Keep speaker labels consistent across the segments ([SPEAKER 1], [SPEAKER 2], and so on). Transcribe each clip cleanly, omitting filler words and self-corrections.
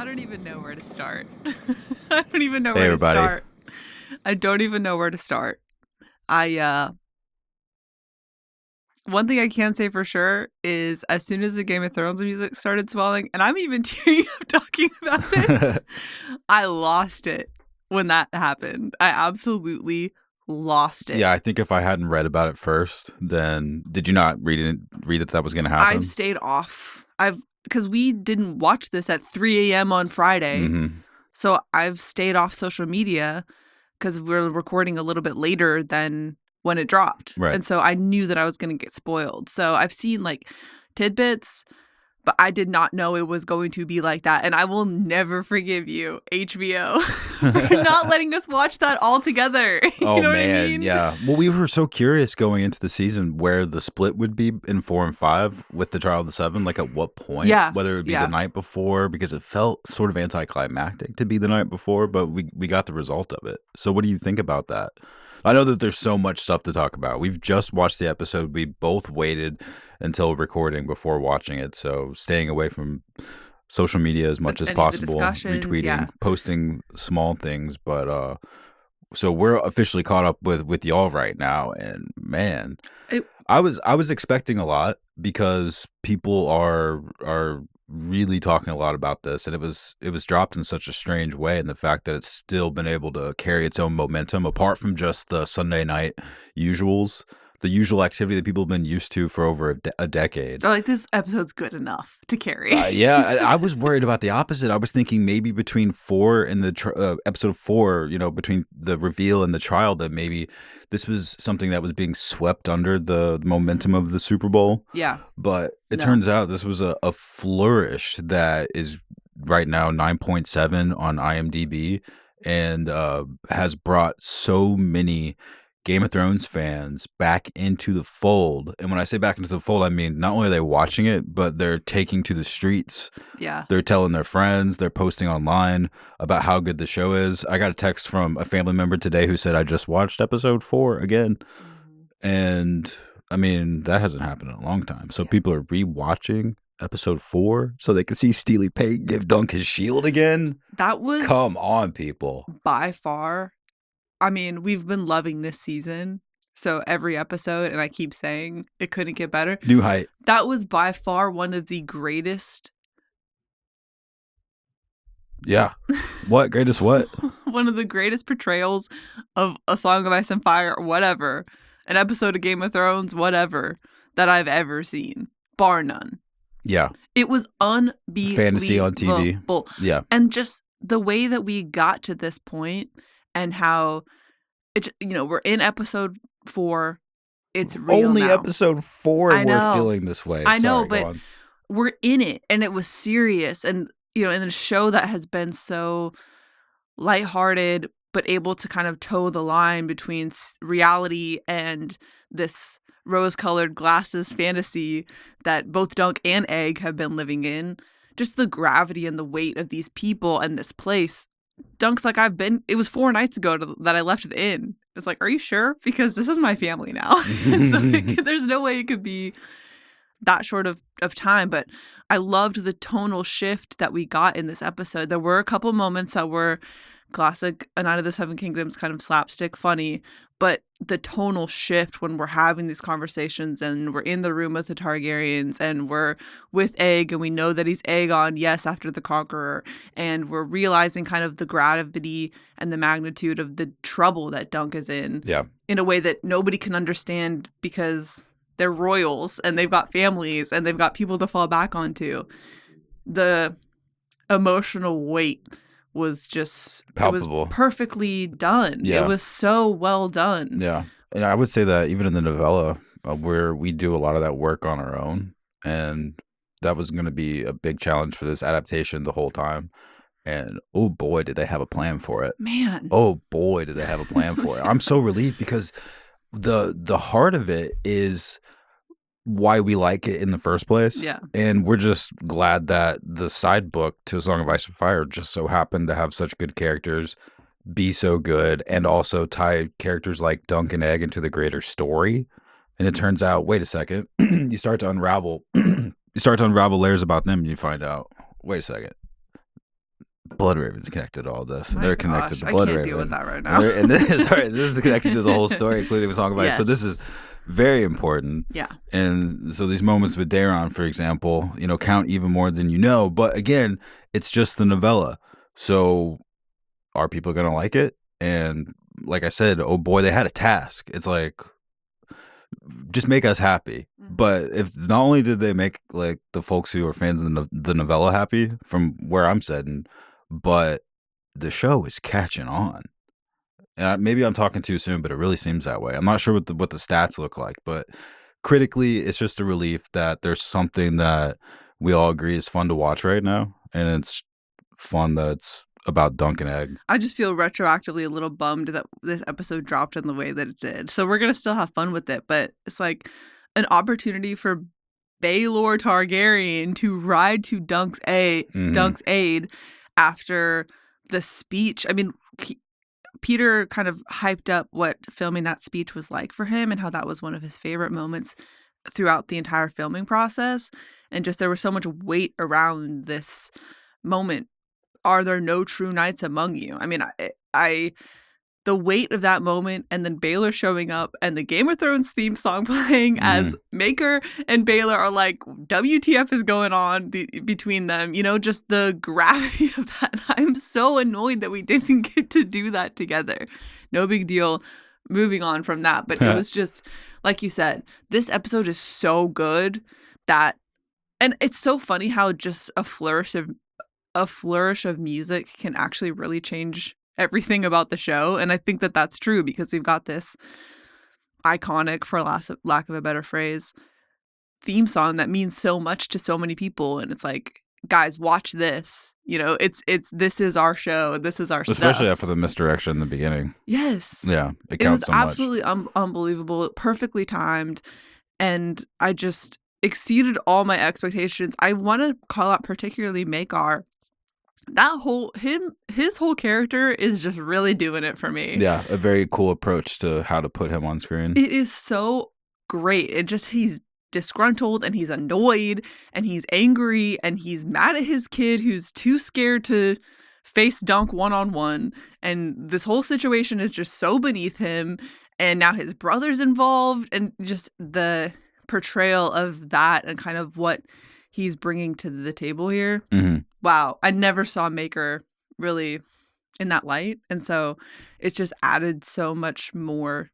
[SPEAKER 1] don't even know where to start. I don't even know
[SPEAKER 2] Hey
[SPEAKER 1] where to
[SPEAKER 2] everybody.
[SPEAKER 1] start. I don't even know where to start. I One thing I can say for sure is as soon as the Game of Thrones music started swelling, and I'm even tearing up talking about it, I lost it when that happened. I absolutely lost it.
[SPEAKER 2] Yeah, I think if I hadn't read about it first, then did you not read that was going to
[SPEAKER 1] I've
[SPEAKER 2] happen?
[SPEAKER 1] stayed off. Because we didn't watch this at 3 a.m. on Friday.
[SPEAKER 2] Mm-hmm.
[SPEAKER 1] So I've stayed off social media because we're recording a little bit later than when it dropped.
[SPEAKER 2] Right.
[SPEAKER 1] And so I knew that I was going to get spoiled. So I've seen like tidbits, but I did not know it was going to be like that. And I will never forgive you, HBO, for not letting us watch that all together.
[SPEAKER 2] Oh
[SPEAKER 1] You know
[SPEAKER 2] man,
[SPEAKER 1] what I mean?
[SPEAKER 2] yeah. Well, we were so curious going into the season where the split would be in 4 and 5 with the Trial of the Seven. Like at what point?
[SPEAKER 1] Yeah.
[SPEAKER 2] Whether it would be
[SPEAKER 1] Yeah.
[SPEAKER 2] the night before, because it felt sort of anticlimactic to be the night before, but we got the result of it. So what do you think about that? I know that there's so much stuff to talk about. We've just watched the episode. We both waited until recording before watching it. So staying away from social media as much as
[SPEAKER 1] Any of the
[SPEAKER 2] possible,
[SPEAKER 1] discussions,
[SPEAKER 2] retweeting,
[SPEAKER 1] yeah.
[SPEAKER 2] posting small things. But so we're officially caught up with y'all right now, and man, I was expecting a lot because people are really talking a lot about this, and it was dropped in such a strange way, and the fact that it's still been able to carry its own momentum apart from just the Sunday night usuals, the usual activity that people have been used to for over a decade.
[SPEAKER 1] Or like this episode's good enough to carry.
[SPEAKER 2] Yeah, I was worried about the opposite. I was thinking maybe between 4 and the episode 4, between the reveal and the trial, that maybe this was something that was being swept under the momentum of the Super Bowl.
[SPEAKER 1] Yeah.
[SPEAKER 2] But it
[SPEAKER 1] No.
[SPEAKER 2] turns out this was a flourish that is right now 9.7 on IMDb and has brought so many Game of Thrones fans back into the fold. And when I say back into the fold, I mean not only are they watching it, but they're taking to the streets.
[SPEAKER 1] Yeah.
[SPEAKER 2] They're telling their friends, they're posting online about how good the show is. I got a text from a family member today who said, I just watched episode 4 again. And I mean, that hasn't happened in a long time. So people are rewatching episode 4 so they can see Steely Pate give Dunk his shield again.
[SPEAKER 1] That was
[SPEAKER 2] Come on, people.
[SPEAKER 1] by far. I mean, we've been loving this season. So every episode, and I keep saying it couldn't get better.
[SPEAKER 2] New height.
[SPEAKER 1] That was by far one of the greatest.
[SPEAKER 2] Yeah. What? Greatest what?
[SPEAKER 1] One of the greatest portrayals of A Song of Ice and Fire or whatever, an episode of Game of Thrones, whatever, that I've ever seen, bar none.
[SPEAKER 2] Yeah.
[SPEAKER 1] It was unbelievable.
[SPEAKER 2] Fantasy on TV. Yeah.
[SPEAKER 1] And just the way that we got to this point and how it, we're in episode 4. It's real
[SPEAKER 2] Only
[SPEAKER 1] now.
[SPEAKER 2] episode 4
[SPEAKER 1] I know.
[SPEAKER 2] we're feeling this way.
[SPEAKER 1] I know,
[SPEAKER 2] Sorry, go
[SPEAKER 1] but
[SPEAKER 2] on.
[SPEAKER 1] we're in it and it was serious. And, in a show that has been so lighthearted, but able to kind of toe the line between reality and this rose-colored glasses fantasy that both Dunk and Egg have been living in. Just the gravity and the weight of these people and this place. Dunk's like, it was 4 nights ago that I left the inn. It's like, are you sure? Because this is my family now. So there's no way it could be that short of time. But I loved the tonal shift that we got in this episode. There were a couple moments that were classic A Night of the Seven Kingdoms, kind of slapstick funny, but the tonal shift when we're having these conversations and we're in the room with the Targaryens and we're with Egg and we know that he's Aegon, yes, after the Conqueror, and we're realizing kind of the gravity and the magnitude of the trouble that Dunk is in a way that nobody can understand because they're royals and they've got families and they've got people to fall back onto. The emotional weight was just
[SPEAKER 2] palpable.
[SPEAKER 1] It was perfectly done.
[SPEAKER 2] Yeah.
[SPEAKER 1] It was so well done.
[SPEAKER 2] Yeah. And I would say that even in the novella, where we do a lot of that work on our own, and that was going to be a big challenge for this adaptation the whole time. And oh boy, did they have a plan for it.
[SPEAKER 1] Man.
[SPEAKER 2] Oh boy, did they have a plan for it. I'm so relieved because the heart of it is why we like it in the first place.
[SPEAKER 1] Yeah.
[SPEAKER 2] And we're just glad that the side book to A Song of Ice and Fire just so happened to have such good characters, be so good, and also tie characters like Dunk and Egg into the greater story. And it turns out, wait a second, you start to unravel layers about them and you find out, wait a second, Blood Raven's connected to all this, and
[SPEAKER 1] My
[SPEAKER 2] they're connected
[SPEAKER 1] gosh,
[SPEAKER 2] to
[SPEAKER 1] I
[SPEAKER 2] Blood
[SPEAKER 1] can't
[SPEAKER 2] Raven.
[SPEAKER 1] deal with that right now.
[SPEAKER 2] And this is connected to the whole story, including the Song of Ice.
[SPEAKER 1] Yes.
[SPEAKER 2] So this is very important.
[SPEAKER 1] Yeah.
[SPEAKER 2] And so these moments with Daron, for example, count even more than you know. But again, it's just the novella. So are people going to like it? And like I said, oh boy, they had a task. It's like, just make us happy. But if not only did they make like the folks who are fans of the novella happy from where I'm sitting, but the show is catching on. And maybe I'm talking too soon, but it really seems that way. I'm not sure what the stats look like, but critically, it's just a relief that there's something that we all agree is fun to watch right now, and it's fun that it's about Dunk and Egg.
[SPEAKER 1] I just feel retroactively a little bummed that this episode dropped in the way that it did. So we're gonna still have fun with it, but it's like an opportunity for Baelor Targaryen to ride to Dunk's aid after the speech. I mean, Peter kind of hyped up what filming that speech was like for him and how that was one of his favorite moments throughout the entire filming process. And just there was so much weight around this moment. Are there no true knights among you? I mean, the weight of that moment, and then Baelor showing up and the Game of Thrones theme song playing as Maker and Baelor are like, WTF is going on between them, just the gravity of that. I'm so annoyed that we didn't get to do that together. No big deal. Moving on from that. But it was just, like you said, this episode is so good that, and it's so funny how just a flourish of music can actually really change everything about the show. And I think that that's true because we've got this iconic, for lack of a better phrase, theme song that means so much to so many people. And it's like, guys, watch this. This is our show. This is our stuff.
[SPEAKER 2] Especially after the misdirection in the beginning.
[SPEAKER 1] Yes.
[SPEAKER 2] Yeah. It counts so much.
[SPEAKER 1] It was absolutely unbelievable. Perfectly timed. And I just exceeded all my expectations. I want to call out particularly Maekar. His whole character is just really doing it for me.
[SPEAKER 2] Yeah, a very cool approach to how to put him on screen.
[SPEAKER 1] It is so great. He's disgruntled and he's annoyed and he's angry and he's mad at his kid who's too scared to face Dunk one-on-one. And this whole situation is just so beneath him. And now his brother's involved, and just the portrayal of that and kind of what he's bringing to the table here.
[SPEAKER 2] Mm-hmm.
[SPEAKER 1] Wow, I never saw Maker really in that light. And so it's just added so much more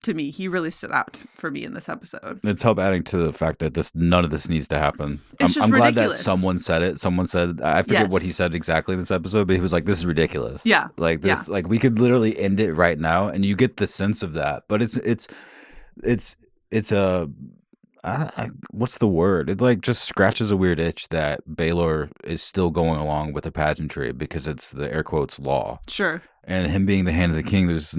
[SPEAKER 1] to me. He really stood out for me in this episode.
[SPEAKER 2] It's helped adding to the fact that none of this needs to happen.
[SPEAKER 1] I'm
[SPEAKER 2] glad that someone said it. Someone said, I forget what he said exactly in this episode, but he was like, this is ridiculous.
[SPEAKER 1] Yeah.
[SPEAKER 2] Like this, like we could literally end it right now. And you get the sense of that. But it's a, what's the word? It like just scratches a weird itch that Baelor is still going along with the pageantry because it's the air quotes law.
[SPEAKER 1] Sure.
[SPEAKER 2] And him being the hand of the king, he's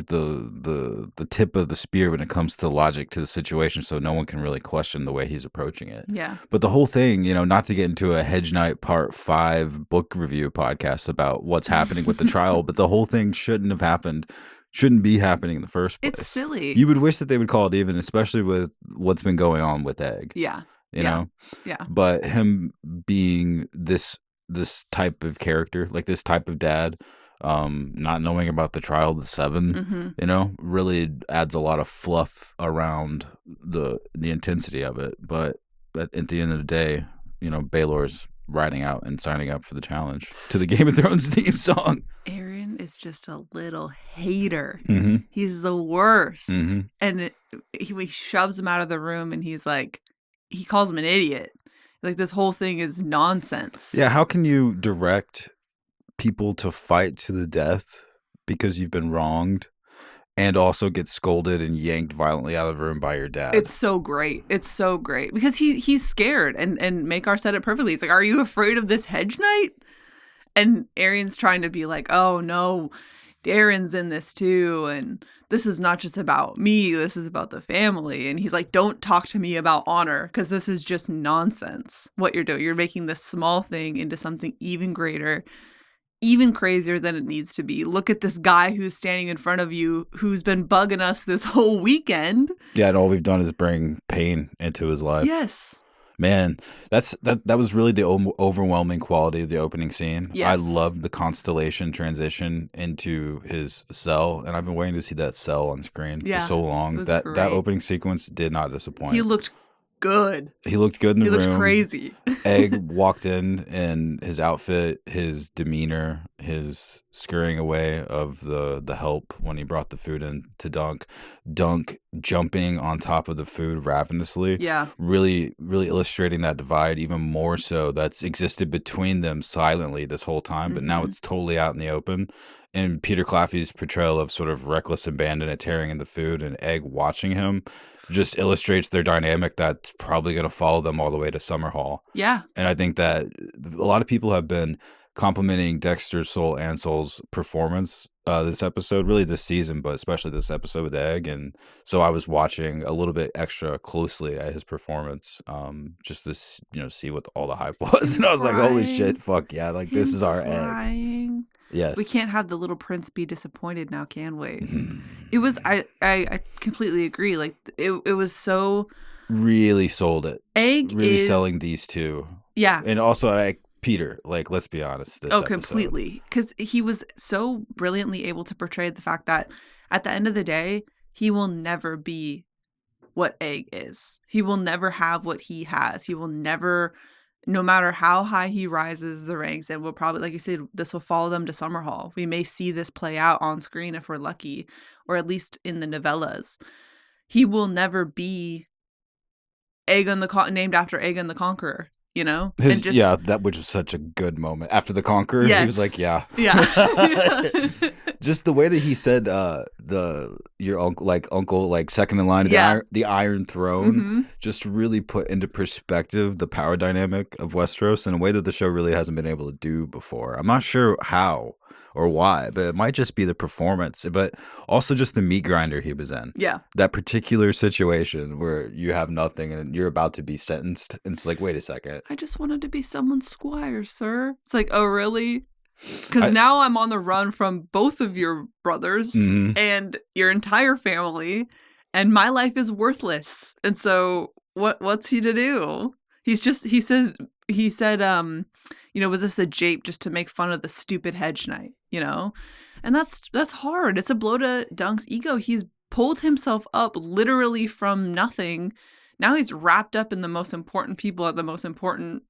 [SPEAKER 2] the tip of the spear when it comes to logic to the situation, so no one can really question the way he's approaching it.
[SPEAKER 1] Yeah.
[SPEAKER 2] But the whole thing, not to get into a Hedge Knight Part 5 book review podcast about what's happening with the trial, but the whole thing shouldn't be happening in the first place.
[SPEAKER 1] It's silly.
[SPEAKER 2] You would wish that they would call it even, especially with what's been going on with Egg.
[SPEAKER 1] Yeah.
[SPEAKER 2] You know?
[SPEAKER 1] Yeah.
[SPEAKER 2] But him being this type of character, like this type of dad, not knowing about the trial of the seven, really adds a lot of fluff around the intensity of it. But at the end of the day, Baelor's riding out and signing up for the challenge to the Game of Thrones theme song.
[SPEAKER 1] Aaron is just a little hater.
[SPEAKER 2] Mm-hmm.
[SPEAKER 1] He's the worst.
[SPEAKER 2] Mm-hmm.
[SPEAKER 1] And he shoves him out of the room, and he's like, he calls him an idiot. Like, this whole thing is nonsense.
[SPEAKER 2] Yeah, how can you direct people to fight to the death because you've been wronged and also get scolded and yanked violently out of the room by your dad?
[SPEAKER 1] It's so great. It's so great because he's scared, and Maekar said it perfectly. He's like, are you afraid of this hedge knight? And Arian's trying to be like, oh no, Darren's in this too, and this is not just about me, this is about the family. And he's like, don't talk to me about honor, because this is just nonsense what you're doing. You're making this small thing into something even greater, even crazier than it needs to be. Look at this guy who's standing in front of you, who's been bugging us this whole weekend.
[SPEAKER 2] Yeah, and all we've done is bring pain into his life.
[SPEAKER 1] Yes.
[SPEAKER 2] Man, that was really the overwhelming quality of the opening scene. I
[SPEAKER 1] Yes.
[SPEAKER 2] loved the constellation transition into his cell, and I've been waiting to see that cell on screen for
[SPEAKER 1] Yeah.
[SPEAKER 2] so
[SPEAKER 1] It
[SPEAKER 2] long.
[SPEAKER 1] was
[SPEAKER 2] That
[SPEAKER 1] great.
[SPEAKER 2] opening sequence did not
[SPEAKER 1] He
[SPEAKER 2] disappoint.
[SPEAKER 1] looked good.
[SPEAKER 2] He looked good in
[SPEAKER 1] He
[SPEAKER 2] the
[SPEAKER 1] looked
[SPEAKER 2] room.
[SPEAKER 1] crazy.
[SPEAKER 2] Egg walked in, and his outfit, his demeanor, his scurrying away of the help when he brought the food in to Dunk jumping on top of the food ravenously,
[SPEAKER 1] Yeah.
[SPEAKER 2] really, really illustrating that divide even more so that's existed between them silently this whole time, but now
[SPEAKER 1] Mhm.
[SPEAKER 2] it's totally out in the open. And Peter Claffey's portrayal of sort of reckless abandon at tearing in the food and Egg watching him just illustrates their dynamic that's probably going to follow them all the way to Summer Hall.
[SPEAKER 1] Yeah.
[SPEAKER 2] And I think that a lot of people have been complimenting Dexter Soul Ansel's performance this episode, really this season, but especially this episode with Egg. And so I was watching a little bit extra closely at his performance, just to see what all the hype was.
[SPEAKER 1] Him
[SPEAKER 2] And I was like, holy
[SPEAKER 1] crying.
[SPEAKER 2] shit, fuck yeah, like this
[SPEAKER 1] Him
[SPEAKER 2] is our Egg.
[SPEAKER 1] crying. We
[SPEAKER 2] Yes.
[SPEAKER 1] can't have the little prince be disappointed now, can we? It was
[SPEAKER 2] Mhm.
[SPEAKER 1] I completely agree. Like it was so
[SPEAKER 2] Really sold it.
[SPEAKER 1] Egg
[SPEAKER 2] Really
[SPEAKER 1] is
[SPEAKER 2] selling these two.
[SPEAKER 1] yeah.
[SPEAKER 2] And also, like, Peter, like, let's be honest, this
[SPEAKER 1] Oh,
[SPEAKER 2] episode.
[SPEAKER 1] completely. Because he was so brilliantly able to portray the fact that at the end of the day, he will never be what Egg is. He will never have what he has. He will never, no matter how high he rises the ranks, and we'll probably, like you said, this will follow them to Summer Hall. We may see this play out on screen if we're lucky, or at least in the novellas. He will never be named after Aegon the Conqueror, and just
[SPEAKER 2] That which was such a good moment. After the Conqueror, he was
[SPEAKER 1] yes,
[SPEAKER 2] like, yeah.
[SPEAKER 1] yeah,
[SPEAKER 2] Just the way that he said your uncle, like second in line to
[SPEAKER 1] yeah.
[SPEAKER 2] the Iron Throne,
[SPEAKER 1] Hmm.
[SPEAKER 2] just really put into perspective the power dynamic of Westeros in a way that the show really hasn't been able to do before. I'm not sure how or why, but it might just be the performance, but also just the meat grinder he was in.
[SPEAKER 1] Yeah.
[SPEAKER 2] That particular situation where you have nothing and you're about to be sentenced, and it's like, wait a second.
[SPEAKER 1] I just wanted to be someone's squire, sir. It's like, oh, really? Because now I'm on the run from both of your brothers
[SPEAKER 2] Mhm.
[SPEAKER 1] and your entire family, and my life is worthless. And so what's he to do? He said, was this a jape just to make fun of the stupid hedge knight, And that's hard. It's a blow to Dunk's ego. He's pulled himself up literally from nothing. Now he's wrapped up in the most important people at the most important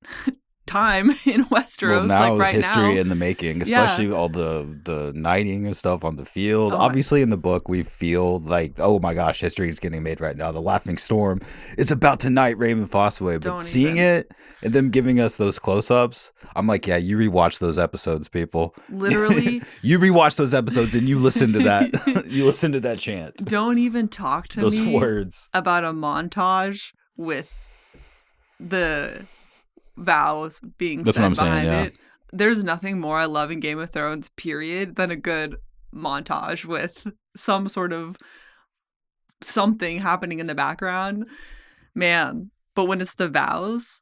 [SPEAKER 1] time in Westeros,
[SPEAKER 2] Well, now
[SPEAKER 1] like right
[SPEAKER 2] history
[SPEAKER 1] now.
[SPEAKER 2] in the making,
[SPEAKER 1] Yeah.
[SPEAKER 2] especially all the knighting and stuff on the field.
[SPEAKER 1] Oh my-
[SPEAKER 2] Obviously, in the book, we feel like, oh my gosh, history is getting made right now. The Laughing Storm is about to knight Raymond Fossaway. But
[SPEAKER 1] Don't
[SPEAKER 2] seeing
[SPEAKER 1] even.
[SPEAKER 2] it and them giving us those close-ups, I'm like, yeah, you rewatch those episodes, people.
[SPEAKER 1] Literally.
[SPEAKER 2] You rewatch those episodes and you listen to that. You listen to that chant.
[SPEAKER 1] Don't even talk to
[SPEAKER 2] Those
[SPEAKER 1] me
[SPEAKER 2] words.
[SPEAKER 1] about a montage with the vows being
[SPEAKER 2] That's
[SPEAKER 1] said
[SPEAKER 2] what I'm saying,
[SPEAKER 1] behind
[SPEAKER 2] yeah.
[SPEAKER 1] it. There's nothing more I love in Game of Thrones, period, than a good montage with some sort of something happening in the background. Man. But when it's the vows.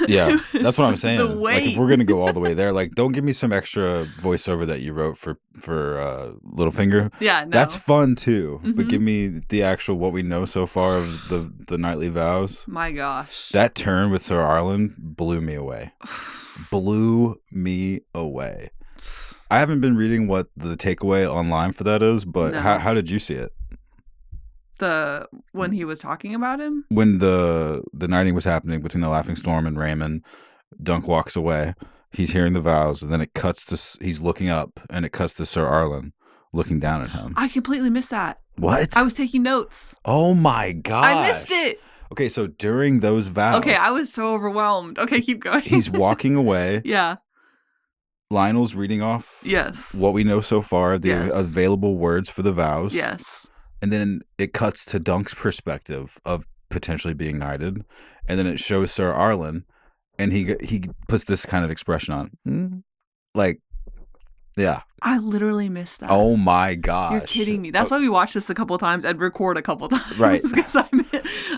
[SPEAKER 2] Yeah, that's what I'm saying.
[SPEAKER 1] The
[SPEAKER 2] Like, if
[SPEAKER 1] weight.
[SPEAKER 2] we're gonna go all the way there, like, don't give me some extra voiceover that you wrote for Littlefinger.
[SPEAKER 1] Yeah, no.
[SPEAKER 2] That's fun too, but
[SPEAKER 1] Mhm.
[SPEAKER 2] give me the actual what we know so far of the nightly vows.
[SPEAKER 1] My gosh.
[SPEAKER 2] That turn with Sir Arlen blew me away. Blew me away. I haven't been reading what the takeaway online for that is, but
[SPEAKER 1] No.
[SPEAKER 2] how did you see it?
[SPEAKER 1] When he was talking about him?
[SPEAKER 2] When the knighting was happening between the Laughing Storm and Raymond, Dunk walks away. He's hearing the vows, and then it cuts to he's looking up, and it cuts to Sir Arlen looking down at him.
[SPEAKER 1] I completely missed that.
[SPEAKER 2] What?
[SPEAKER 1] I was taking notes.
[SPEAKER 2] Oh my god!
[SPEAKER 1] I missed it.
[SPEAKER 2] Okay, so during those vows,
[SPEAKER 1] Okay, I was so overwhelmed. Okay, keep going.
[SPEAKER 2] he's walking away.
[SPEAKER 1] Yeah.
[SPEAKER 2] Lionel's reading off
[SPEAKER 1] Yes.
[SPEAKER 2] what we know so far, the
[SPEAKER 1] Yes.
[SPEAKER 2] available words for the vows.
[SPEAKER 1] Yes.
[SPEAKER 2] And then it cuts to Dunk's perspective of potentially being knighted, and then it shows Sir Arlen, and he puts this kind of expression on, like, yeah.
[SPEAKER 1] I literally missed that.
[SPEAKER 2] Oh my gosh!
[SPEAKER 1] You're kidding me. That's why we watch this a couple times and record a couple times.
[SPEAKER 2] Right.
[SPEAKER 1] Because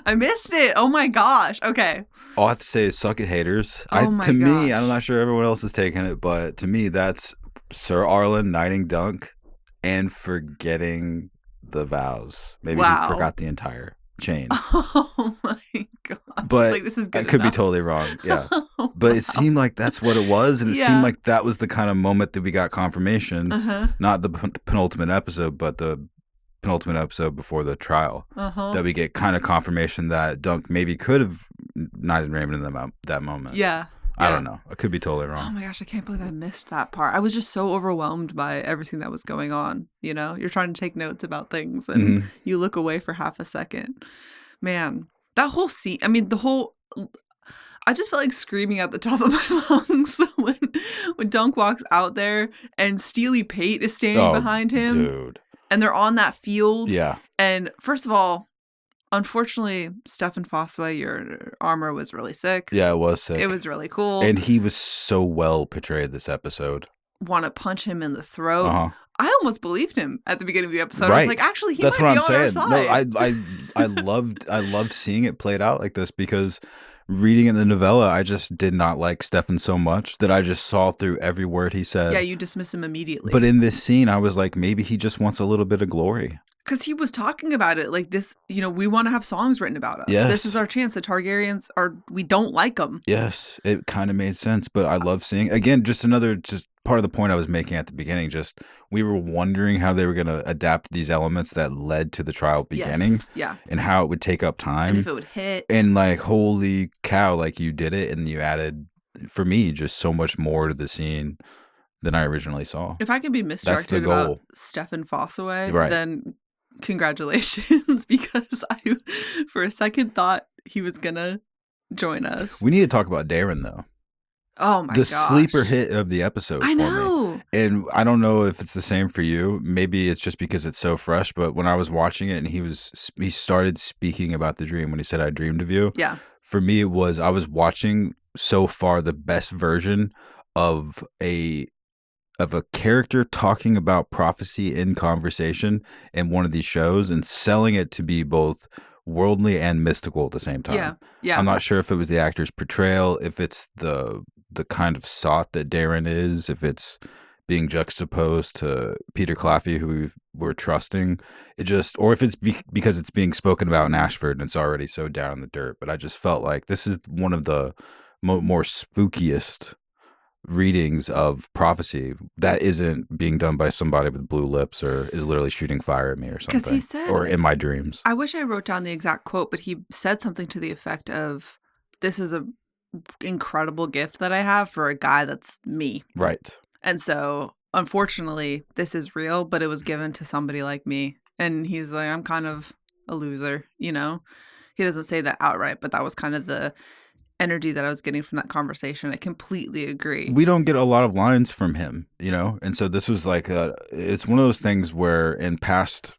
[SPEAKER 1] I missed it. Oh my gosh. Okay.
[SPEAKER 2] All I have to say is suck it, haters.
[SPEAKER 1] Oh my
[SPEAKER 2] to me,
[SPEAKER 1] gosh.
[SPEAKER 2] I'm not sure everyone else is taking it, but to me, that's Sir Arlen knighting Dunk and forgetting the vows. Maybe
[SPEAKER 1] Wow.
[SPEAKER 2] he forgot the entire chain.
[SPEAKER 1] Oh my gosh. She's
[SPEAKER 2] But
[SPEAKER 1] like, "This is
[SPEAKER 2] I
[SPEAKER 1] good
[SPEAKER 2] could be
[SPEAKER 1] enough."
[SPEAKER 2] totally wrong. Yeah.
[SPEAKER 1] Oh,
[SPEAKER 2] But it seemed like that's what it was, and it seemed
[SPEAKER 1] yeah.
[SPEAKER 2] like that was the kind of moment that we got confirmation,
[SPEAKER 1] Uh-huh.
[SPEAKER 2] not the penultimate episode, but the penultimate episode before the trial,
[SPEAKER 1] Uh-huh.
[SPEAKER 2] that we get kind of confirmation that Dunk maybe could have knighted Raymond in that moment.
[SPEAKER 1] Yeah.
[SPEAKER 2] I
[SPEAKER 1] Yeah.
[SPEAKER 2] don't know. I could be totally
[SPEAKER 1] Oh
[SPEAKER 2] wrong.
[SPEAKER 1] my gosh, I can't believe I missed that part. I was just so overwhelmed by everything that was going on, you know? You're trying to take notes about things and
[SPEAKER 2] Mhm.
[SPEAKER 1] you look away for half a second. Man, that whole scene, I mean, I just felt like screaming at the top of my lungs when Dunk walks out there and Steely Pate is standing
[SPEAKER 2] Oh,
[SPEAKER 1] behind him
[SPEAKER 2] dude.
[SPEAKER 1] and they're on that field.
[SPEAKER 2] Yeah.
[SPEAKER 1] And first of all, unfortunately, Stefan Fossway, your armor was really sick.
[SPEAKER 2] Yeah, it was sick.
[SPEAKER 1] It was really cool.
[SPEAKER 2] And he was so well portrayed this episode.
[SPEAKER 1] Want to punch him in the throat.
[SPEAKER 2] Uh-huh.
[SPEAKER 1] I almost believed him at the beginning of the episode.
[SPEAKER 2] Right.
[SPEAKER 1] I was like, actually, he
[SPEAKER 2] That's
[SPEAKER 1] might
[SPEAKER 2] what
[SPEAKER 1] be
[SPEAKER 2] I'm
[SPEAKER 1] on our
[SPEAKER 2] saying.
[SPEAKER 1] side.
[SPEAKER 2] No, I loved seeing it played out like this, because reading in the novella, I just did not like Stefan so much that I just saw through every word he said.
[SPEAKER 1] Yeah, you dismiss him immediately.
[SPEAKER 2] But in this scene, I was like, maybe he just wants a little bit of glory.
[SPEAKER 1] Because he was talking about it like this, you know, we want to have songs written about us.
[SPEAKER 2] Yes.
[SPEAKER 1] This is our chance. The Targaryens we don't like them.
[SPEAKER 2] Yes, it kind of made sense, but I love seeing, again, just part of the point I was making at the beginning, just we were wondering how they were going to adapt these elements that led to the trial beginning.
[SPEAKER 1] Yes. Yeah.
[SPEAKER 2] And how it would take up time.
[SPEAKER 1] And if it would hit.
[SPEAKER 2] And like, holy cow, like you did it, and you added, for me, just so much more to the scene than I originally saw.
[SPEAKER 1] If I could be misdirected about Stefan Fossaway,
[SPEAKER 2] right,
[SPEAKER 1] then congratulations, because I, for a second, thought he was going to join us.
[SPEAKER 2] We need to talk about Darren, though.
[SPEAKER 1] Oh my gosh.
[SPEAKER 2] The sleeper hit of the episode.
[SPEAKER 1] I
[SPEAKER 2] for
[SPEAKER 1] know.
[SPEAKER 2] Me. And I don't know if it's the same for you. Maybe it's just because it's so fresh. But when I was watching it and he started speaking about the dream when he said, "I dreamed of you."
[SPEAKER 1] Yeah.
[SPEAKER 2] For me, it was, I was watching so far the best version of a character talking about prophecy in conversation in one of these shows and selling it to be both worldly and mystical at the same time.
[SPEAKER 1] Yeah. Yeah.
[SPEAKER 2] I'm not sure if it was the actor's portrayal, if it's the kind of sot that Darren is, if it's being juxtaposed to Peter Claffey, who we're trusting, or if it's because it's being spoken about in Ashford and it's already so down in the dirt. But I just felt like this is one of the more spookiest readings of prophecy that isn't being done by somebody with blue lips or is literally shooting fire at me or something.
[SPEAKER 1] 'Cause he said,
[SPEAKER 2] or in my dreams.
[SPEAKER 1] I wish I wrote down the exact quote, but he said something to the effect of, "This is a incredible gift that I have for a guy that's me."
[SPEAKER 2] Right.
[SPEAKER 1] And so, unfortunately, this is real, but it was given to somebody like me. And he's like, I'm kind of a loser, you know? He doesn't say that outright, but that was kind of the energy that I was getting from that conversation. I completely agree.
[SPEAKER 2] We don't get a lot of lines from him, you know? And so this was like, it's one of those things where in past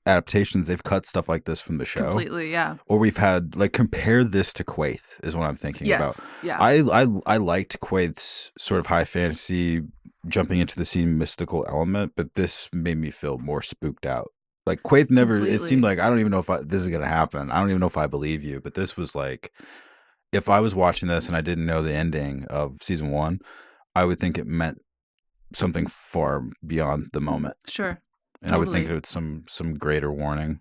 [SPEAKER 2] adaptations, they've cut stuff like this from the show.
[SPEAKER 1] Completely, yeah.
[SPEAKER 2] Or we've had, like, compare this to Quaithe is what I'm thinking about.
[SPEAKER 1] Yes, yeah.
[SPEAKER 2] I liked Quaithe's sort of high fantasy, jumping into the scene mystical element, but this made me feel more spooked out. Like, Quaithe never,
[SPEAKER 1] Completely.
[SPEAKER 2] It seemed like, I don't even know if this is going to happen. I don't even know if I believe you. But this was like, if I was watching this and I didn't know the ending of season 1, I would think it meant something far beyond the moment.
[SPEAKER 1] Sure.
[SPEAKER 2] And totally. I would think it was some greater warning.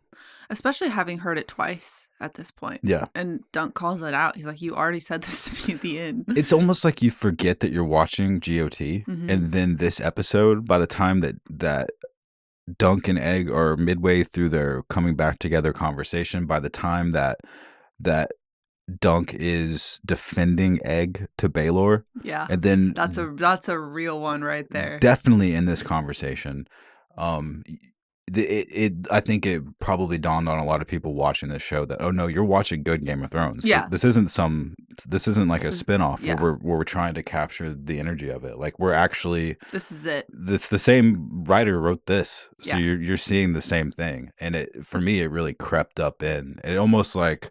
[SPEAKER 1] Especially having heard it twice at this point.
[SPEAKER 2] Yeah.
[SPEAKER 1] And Dunk calls it out. He's like, you already said this to me at the end.
[SPEAKER 2] It's almost like you forget that you're watching GOT. Mm-hmm. And then this episode, by the time that Dunk and Egg are midway through their coming back together conversation, by the time that Dunk is defending Egg to Baelor.
[SPEAKER 1] Yeah.
[SPEAKER 2] And then
[SPEAKER 1] that's a real one right there.
[SPEAKER 2] Definitely in this conversation. I think it probably dawned on a lot of people watching this show that, oh no, you're watching good Game of Thrones.
[SPEAKER 1] Yeah.
[SPEAKER 2] This isn't like a spinoff where we're trying to capture the energy of it. Like, we're actually,
[SPEAKER 1] this is it.
[SPEAKER 2] It's the same writer wrote this. So you're seeing the same thing. And for me, it really crept up in. It almost like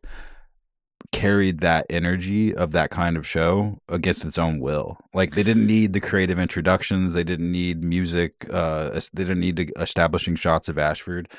[SPEAKER 2] carried that energy of that kind of show against its own will. Like, they didn't need the creative introductions, they didn't need music, they didn't need establishing shots of Ashford.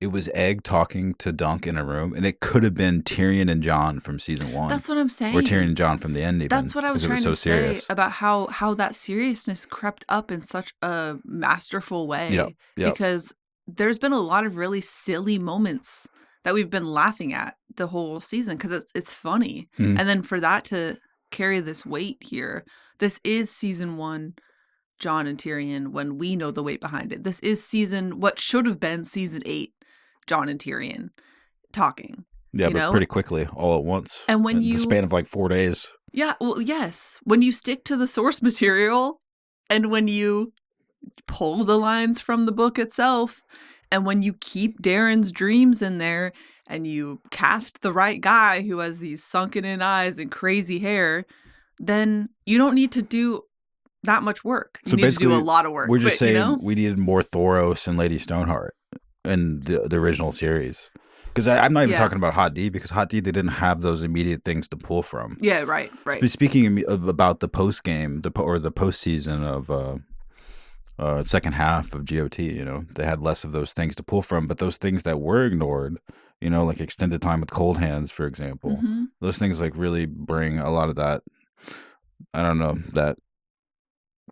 [SPEAKER 2] It was Egg talking to Dunk in a room, and it could have been Tyrion and Jon from season 1.
[SPEAKER 1] That's what I'm saying.
[SPEAKER 2] Or Tyrion and Jon from the end. Even,
[SPEAKER 1] that's what I was trying to say
[SPEAKER 2] serious.
[SPEAKER 1] About how that seriousness crept up in such a masterful way.
[SPEAKER 2] Yep.
[SPEAKER 1] Because there's been a lot of really silly moments that we've been laughing at the whole season because it's funny.
[SPEAKER 2] Mhm.
[SPEAKER 1] And then for that to carry this weight here, this is season 1 Jon and Tyrion when we know the weight behind it. This is what should have been season 8 Jon and Tyrion talking.
[SPEAKER 2] Yeah, but pretty quickly, all at once.
[SPEAKER 1] And when
[SPEAKER 2] in the span of like 4 days.
[SPEAKER 1] Yeah, well, yes. When you stick to the source material and when you pull the lines from the book itself and when you keep Darren's dreams in there and you cast the right guy who has these sunken in eyes and crazy hair, then you don't need to do that much work. You need to do a lot of work.
[SPEAKER 2] We're just saying we needed more Thoros and Lady Stoneheart in the original series. Because I'm not even talking about Hot D, because Hot D, they didn't have those immediate things to pull from.
[SPEAKER 1] Yeah, right.
[SPEAKER 2] Speaking about the post game, or the postseason of second half of GOT, they had less of those things to pull from, but those things that were ignored, like extended time with Cold Hands, for example, those things like really bring a lot of that, I don't know, that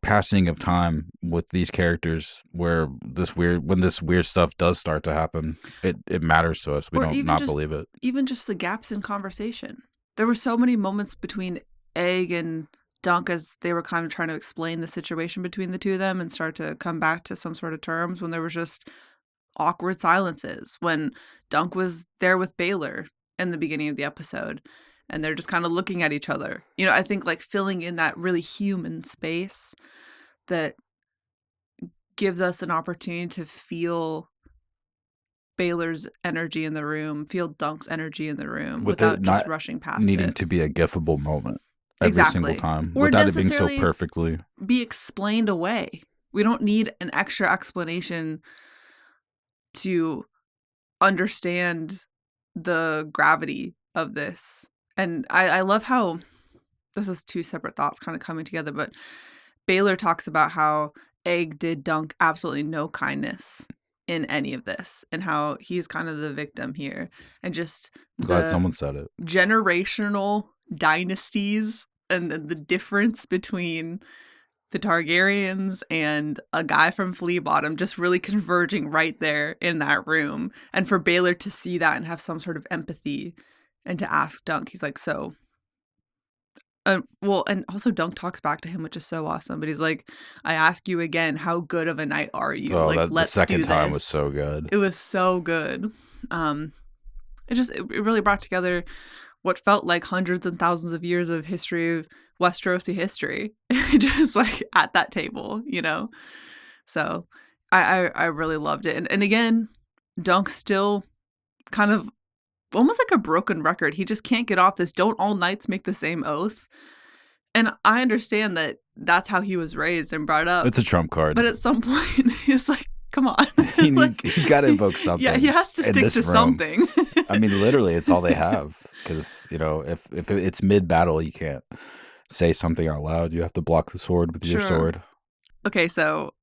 [SPEAKER 2] passing of time with these characters where when this weird stuff does start to happen, it matters to us. We don't not believe it.
[SPEAKER 1] Even just the gaps in conversation. There were so many moments between Egg and Dunk as they were kind of trying to explain the situation between the two of them and start to come back to some sort of terms, when there was just awkward silences. When Dunk was there with Baylor in the beginning of the episode and they're just kind of looking at each other. I think like filling in that really human space that gives us an opportunity to feel Baylor's energy in the room, feel Dunk's energy in the room without just rushing past
[SPEAKER 2] needing to be a gifable moment every single time,
[SPEAKER 1] or
[SPEAKER 2] without it being so perfectly
[SPEAKER 1] be explained away. We don't need an extra explanation to understand the gravity of this. And I love how this is two separate thoughts kind of coming together, but Baylor talks about how Egg did Dunk absolutely no kindness in any of this and how he's kind of the victim here. And just
[SPEAKER 2] glad someone said it.
[SPEAKER 1] Generational dynasties and the difference between the Targaryens and a guy from Flea Bottom just really converging right there in that room. And for Baylor to see that and have some sort of empathy and to ask Dunk, he's like, so, well, and also Dunk talks back to him, which is so awesome. But he's like, I ask you again, how good of a knight are you?
[SPEAKER 2] Oh, let's the second time was so good.
[SPEAKER 1] It was so good. It really brought together what felt like hundreds and thousands of years of history of Westerosi history, just like at that table, So I really loved it. And again, Dunk's still kind of almost like a broken record. He just can't get off this, don't all knights make the same oath? And I understand that that's how he was raised and brought up.
[SPEAKER 2] It's a trump card.
[SPEAKER 1] But at some point, it's like, come on.
[SPEAKER 2] He's got to invoke something.
[SPEAKER 1] Yeah, he has to stick to something.
[SPEAKER 2] I mean, literally, it's all they have. Because, if it's mid-battle, you can't say something out loud. You have to block the sword with your sword.
[SPEAKER 1] Okay, so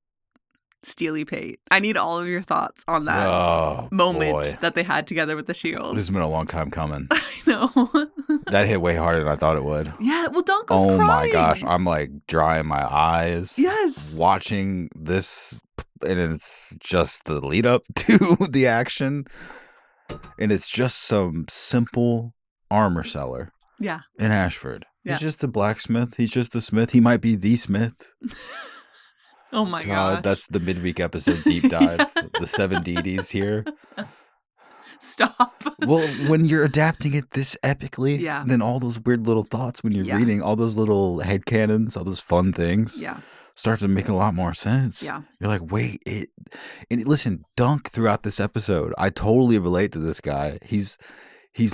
[SPEAKER 1] Steely Pate. I need all of your thoughts on that moment that they had together with the shield.
[SPEAKER 2] This has been a long time coming.
[SPEAKER 1] I know.
[SPEAKER 2] That hit way harder than I thought it would.
[SPEAKER 1] Yeah, well, Dunk was crying.
[SPEAKER 2] Oh my gosh, I'm like drying my eyes.
[SPEAKER 1] Yes.
[SPEAKER 2] Watching this, and it's just the lead up to the action. And it's just some simple armor seller.
[SPEAKER 1] Yeah.
[SPEAKER 2] In Ashford.
[SPEAKER 1] Yeah.
[SPEAKER 2] He's just a blacksmith. He's just a smith. He might be the smith.
[SPEAKER 1] Oh my God.
[SPEAKER 2] That's the midweek episode deep dive. The 7 deities here.
[SPEAKER 1] Stop.
[SPEAKER 2] Well, when you're adapting it this epically, then all those weird little thoughts when you're reading, all those little headcanons, all those fun things, start to make a lot more sense.
[SPEAKER 1] Yeah.
[SPEAKER 2] You're like, wait, and listen, Dunk throughout this episode, I totally relate to this guy. He's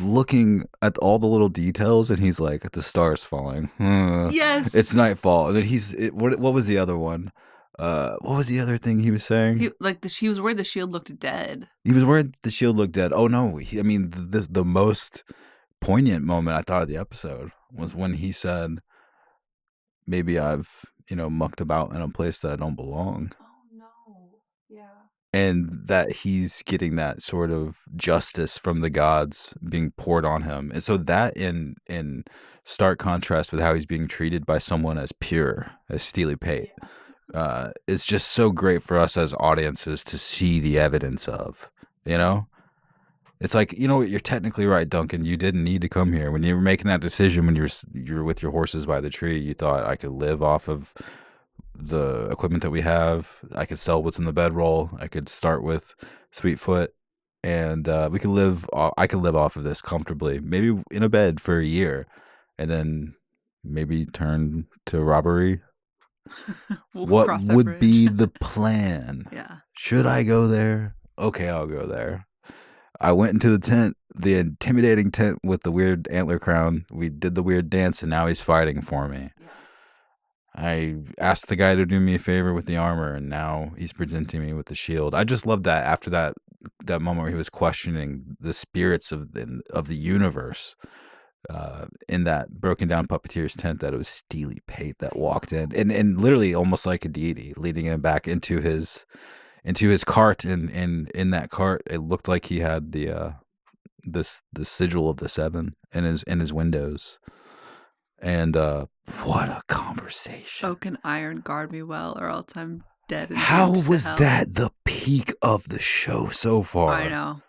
[SPEAKER 2] looking at all the little details and he's like, the stars falling.
[SPEAKER 1] Yes.
[SPEAKER 2] It's nightfall. And then what was the other one? What was the other thing he was saying?
[SPEAKER 1] He was worried the shield looked dead.
[SPEAKER 2] He was worried the shield looked dead. Oh no! The most poignant moment I thought of the episode was when he said, "Maybe I've mucked about in a place that I don't belong."
[SPEAKER 1] Oh no! Yeah.
[SPEAKER 2] And that he's getting that sort of justice from the gods being poured on him, and so that in stark contrast with how he's being treated by someone as pure as Steely Pate. It's just so great for us as audiences to see the evidence of, It's like, you know what, you're technically right, Duncan. You didn't need to come here. When you were making that decision, when you were with your horses by the tree, you thought I could live off of the equipment that we have. I could sell what's in the bedroll. I could start with Sweetfoot, and we could live. I could live off of this comfortably, maybe in a bed for a year, and then maybe turn to robbery.
[SPEAKER 1] We'll
[SPEAKER 2] What
[SPEAKER 1] cross that
[SPEAKER 2] would
[SPEAKER 1] bridge.
[SPEAKER 2] be the plan?
[SPEAKER 1] Yeah.
[SPEAKER 2] Should I go there? Okay, I'll go there. I went into the tent, the intimidating tent with the weird antler crown. We did the weird dance, and now he's fighting for me.
[SPEAKER 1] Yeah.
[SPEAKER 2] I asked the guy to do me a favor with the armor, and now he's presenting me with the shield. I just love that after that moment where he was questioning the spirits of the universe. In that broken down puppeteer's tent, that it was Steely Pate that walked in, and literally almost like a deity, leading him back into his cart, and in that cart it looked like he had the sigil of the seven in his windows. And what a conversation.
[SPEAKER 1] Oak and iron guard me well, or else I'm dead and
[SPEAKER 2] How
[SPEAKER 1] doomed to
[SPEAKER 2] was
[SPEAKER 1] hell.
[SPEAKER 2] that the peak of the show so far?
[SPEAKER 1] I know.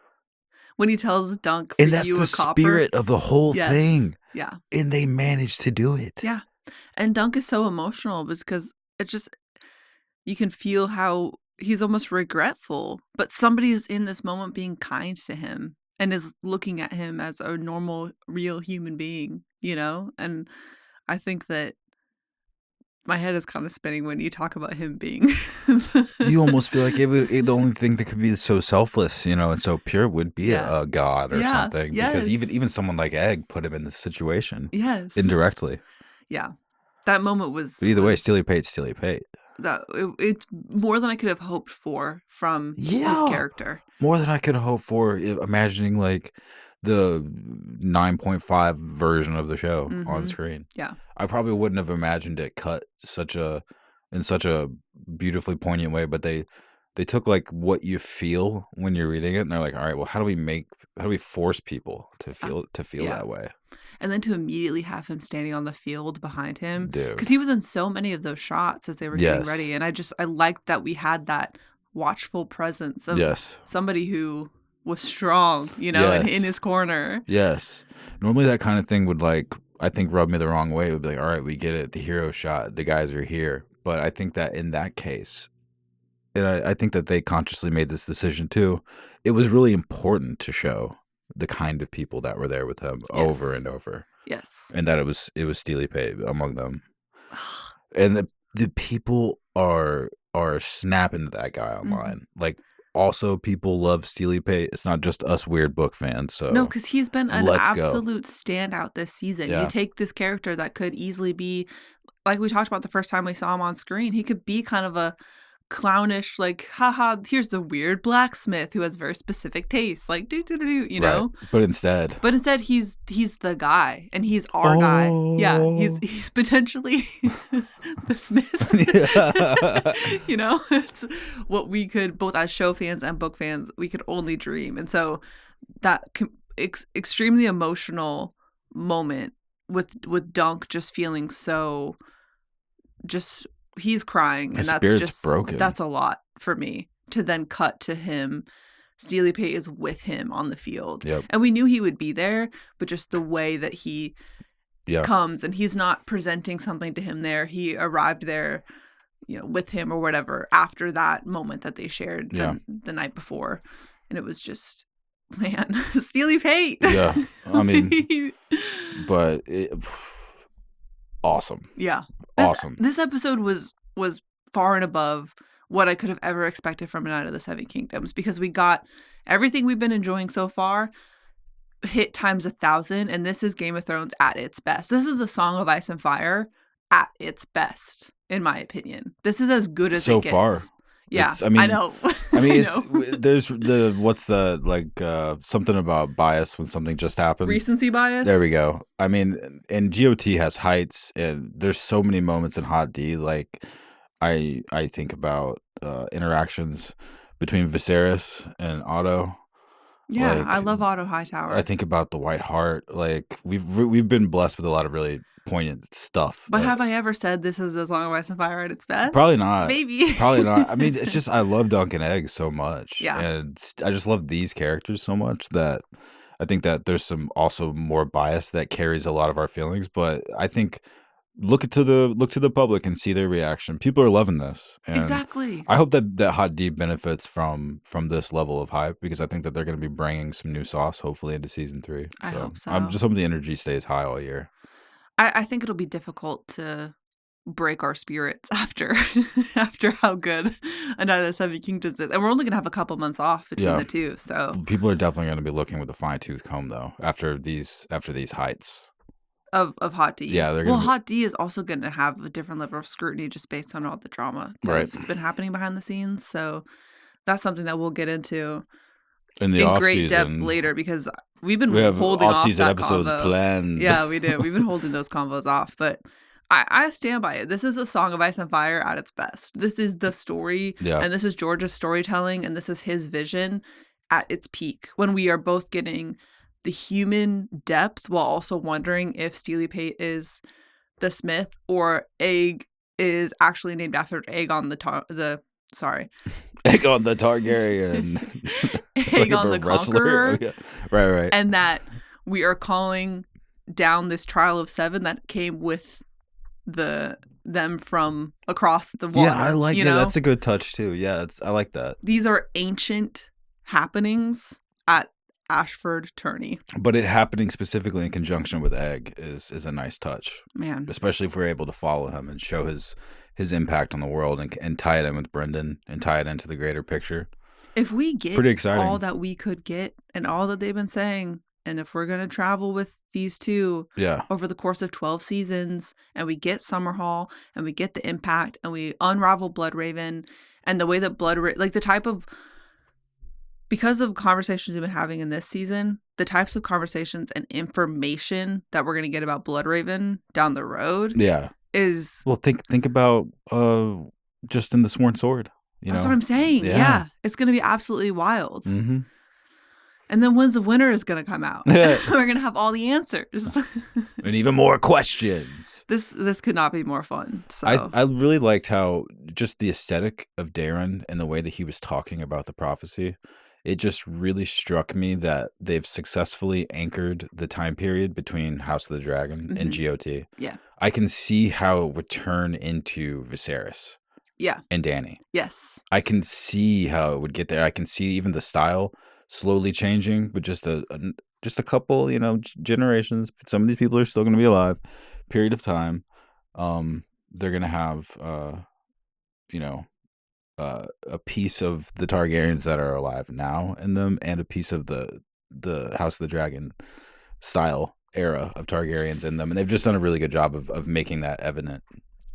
[SPEAKER 1] When he tells Dunk, for
[SPEAKER 2] And that's
[SPEAKER 1] you
[SPEAKER 2] the
[SPEAKER 1] a copper.
[SPEAKER 2] spirit of the whole
[SPEAKER 1] Yes.
[SPEAKER 2] thing.
[SPEAKER 1] Yeah.
[SPEAKER 2] And they managed to do it.
[SPEAKER 1] Yeah. And Dunk is so emotional because it just, you can feel how he's almost regretful, but somebody is in this moment being kind to him and is looking at him as a normal, real human being, you know? And I think that my head is kind of spinning when you talk about him being.
[SPEAKER 2] You almost feel like the only thing that could be so selfless, you know, and so pure would be a god or something. Because even someone like Egg put him in this situation.
[SPEAKER 1] Yes.
[SPEAKER 2] Indirectly.
[SPEAKER 1] Yeah. That moment was.
[SPEAKER 2] But either way, Steely Pate's Steely Pate.
[SPEAKER 1] It's more than I could have hoped for from this character.
[SPEAKER 2] More than I could have hoped for, imagining like the 9.5 version of the show on screen.
[SPEAKER 1] Yeah.
[SPEAKER 2] I probably wouldn't have imagined it cut in such a beautifully poignant way, but they took like what you feel when you're reading it, and they're like, all right, well, how do we force people to feel that way?
[SPEAKER 1] And then to immediately have him standing on the field behind him,
[SPEAKER 2] Dude.
[SPEAKER 1] because he was in so many of those shots as they were getting ready, and I liked that we had that watchful presence of somebody who was strong, you know, in his corner.
[SPEAKER 2] Yes. Normally that kind of thing would, like, I think, rub me the wrong way. It would be like, all right, we get it, the hero shot, the guys are here. But I think that in that case, and I think that they consciously made this decision too, it was really important to show the kind of people that were there with him over and over.
[SPEAKER 1] Yes.
[SPEAKER 2] And that it was Steely Pate among them. And the people are snapping to that guy online. Like, also, people love Steely Pate. It's not just us weird book fans. So
[SPEAKER 1] no, because he's been an absolute standout this season.
[SPEAKER 2] Yeah.
[SPEAKER 1] You take this character that could easily be, like we talked about the first time we saw him on screen, he could be kind of a clownish, like, haha, here's a weird blacksmith who has very specific tastes, like, you know?
[SPEAKER 2] But instead
[SPEAKER 1] he's the guy, and he's our guy. Yeah, he's potentially the Smith. You know? It's what we could, both as show fans and book fans, we could only dream. And so that extremely emotional moment with Dunk just feeling so just... he's crying, and that's just broken. That's a lot for me to then cut to him. Steely Pate is with him on the field.
[SPEAKER 2] Yep.
[SPEAKER 1] And we knew he would be there, but just the way that he comes, and he's not presenting something to him there. He arrived there, you know, with him or whatever after that moment that they shared the night before. And it was just, man, Steely Pate.
[SPEAKER 2] Yeah. I mean, but awesome.
[SPEAKER 1] Yeah.
[SPEAKER 2] Awesome.
[SPEAKER 1] This episode was far and above what I could have ever expected from A Night of the Seven Kingdoms, because we got everything we've been enjoying so far hit times 1,000, and this is Game of Thrones at its best. This is a Song of Ice and Fire at its best, in my opinion. This is as good as it gets. So far. Yeah, I know.
[SPEAKER 2] I mean, there's what's the, like, something about bias when something just happened.
[SPEAKER 1] Recency bias?
[SPEAKER 2] There we go. I mean, and GOT has heights, and there's so many moments in Hot D. Like, I think about interactions between Viserys and Otto,
[SPEAKER 1] Yeah,
[SPEAKER 2] Like,
[SPEAKER 1] I love Otto
[SPEAKER 2] I
[SPEAKER 1] Hightower.
[SPEAKER 2] think about the White Hart. Like, we've been blessed with a lot of really poignant stuff.
[SPEAKER 1] But have I ever said this is A Song of Ice and Fire at its best?
[SPEAKER 2] Probably not.
[SPEAKER 1] Maybe.
[SPEAKER 2] Probably not. I mean, it's just I love Duncan Egg so much,
[SPEAKER 1] Yeah,
[SPEAKER 2] and I just love these characters so much that I think that there's some also more bias that carries a lot of our feelings. But I think look to the public and see their reaction. People are loving this, and
[SPEAKER 1] exactly.
[SPEAKER 2] I hope that Hot D benefits from this level of hype because I think that they're going to be bringing some new sauce hopefully into season 3.
[SPEAKER 1] I
[SPEAKER 2] So
[SPEAKER 1] hope
[SPEAKER 2] I'm
[SPEAKER 1] so.
[SPEAKER 2] just hoping the energy stays high all year.
[SPEAKER 1] I think it'll be difficult to break our spirits after after how good A Night of the Seven Kingdoms is. And we're only gonna have a couple months off between
[SPEAKER 2] Yeah,
[SPEAKER 1] the two, so
[SPEAKER 2] people are definitely going to be looking with a fine tooth comb though after these heights.
[SPEAKER 1] of Hot D.
[SPEAKER 2] Yeah, they're
[SPEAKER 1] Well,
[SPEAKER 2] going to
[SPEAKER 1] Hot D is also gonna have a different level of scrutiny just based on all the drama
[SPEAKER 2] be right
[SPEAKER 1] that's been happening behind the scenes. So that's something that we'll get into
[SPEAKER 2] in the
[SPEAKER 1] in
[SPEAKER 2] off
[SPEAKER 1] great depth
[SPEAKER 2] season.
[SPEAKER 1] later because we've
[SPEAKER 2] We
[SPEAKER 1] been
[SPEAKER 2] have
[SPEAKER 1] holding
[SPEAKER 2] off
[SPEAKER 1] off
[SPEAKER 2] season
[SPEAKER 1] that
[SPEAKER 2] episodes
[SPEAKER 1] convo.
[SPEAKER 2] planned.
[SPEAKER 1] Yeah, we do. We've been holding those convos off, but I stand by it. This is A Song of Ice and Fire at its best. This is the story,
[SPEAKER 2] Yeah,
[SPEAKER 1] and this is George's storytelling, and this is his vision at its peak when we are both getting the human depth while also wondering if Steely Pate is the Smith or Egg is actually named after Aegon the sorry.
[SPEAKER 2] Aegon the Targaryen. It's like
[SPEAKER 1] Aegon
[SPEAKER 2] a
[SPEAKER 1] the
[SPEAKER 2] wrestler.
[SPEAKER 1] Conqueror,
[SPEAKER 2] Okay. Right.
[SPEAKER 1] and that we are calling down this trial of 7 that came with them from across the water.
[SPEAKER 2] Yeah, I like
[SPEAKER 1] you
[SPEAKER 2] that.
[SPEAKER 1] know?
[SPEAKER 2] That's a good touch too. Yeah, I like that.
[SPEAKER 1] These are ancient happenings at Ashford Tourney.
[SPEAKER 2] But it happening specifically in conjunction with Egg is a nice touch,
[SPEAKER 1] Man,
[SPEAKER 2] especially if we're able to follow him and show his impact on the world and tie it in with Brendan and tie it into the greater picture.
[SPEAKER 1] if we
[SPEAKER 2] It's
[SPEAKER 1] get
[SPEAKER 2] pretty exciting.
[SPEAKER 1] all that we could get and all that they've been saying, and if we're going to travel with these two
[SPEAKER 2] Yeah,
[SPEAKER 1] over the course of 12 seasons, and we get Summerhall, and we get the impact, and we unravel Bloodraven, and the way that like the type of, because of conversations we've been having in this season, the types of conversations and information that we're going to get about Bloodraven down the road
[SPEAKER 2] yeah.
[SPEAKER 1] is,
[SPEAKER 2] Well, think about just in the Sworn Sword.
[SPEAKER 1] that's what I'm saying. Yeah. It's going to be absolutely wild.
[SPEAKER 2] Mm-hmm.
[SPEAKER 1] And then when's the winner is going to come out? We're going to have all the answers.
[SPEAKER 2] And even more questions.
[SPEAKER 1] This could not be more fun. So
[SPEAKER 2] I really liked how just the aesthetic of Darren and the way that he was talking about the prophecy. It just really struck me that they've successfully anchored the time period between House of the Dragon and GOT.
[SPEAKER 1] Yeah.
[SPEAKER 2] I can see how it would turn into Viserys.
[SPEAKER 1] Yeah.
[SPEAKER 2] And Dany.
[SPEAKER 1] Yes.
[SPEAKER 2] I can see how it would get there. I can see even the style slowly changing, but just a couple, generations. Some of these people are still going to be alive. Period of time. They're going to have, a piece of the Targaryens that are alive now in them, and a piece of the House of the Dragon style era of Targaryens in them, and they've just done a really good job of making that evident.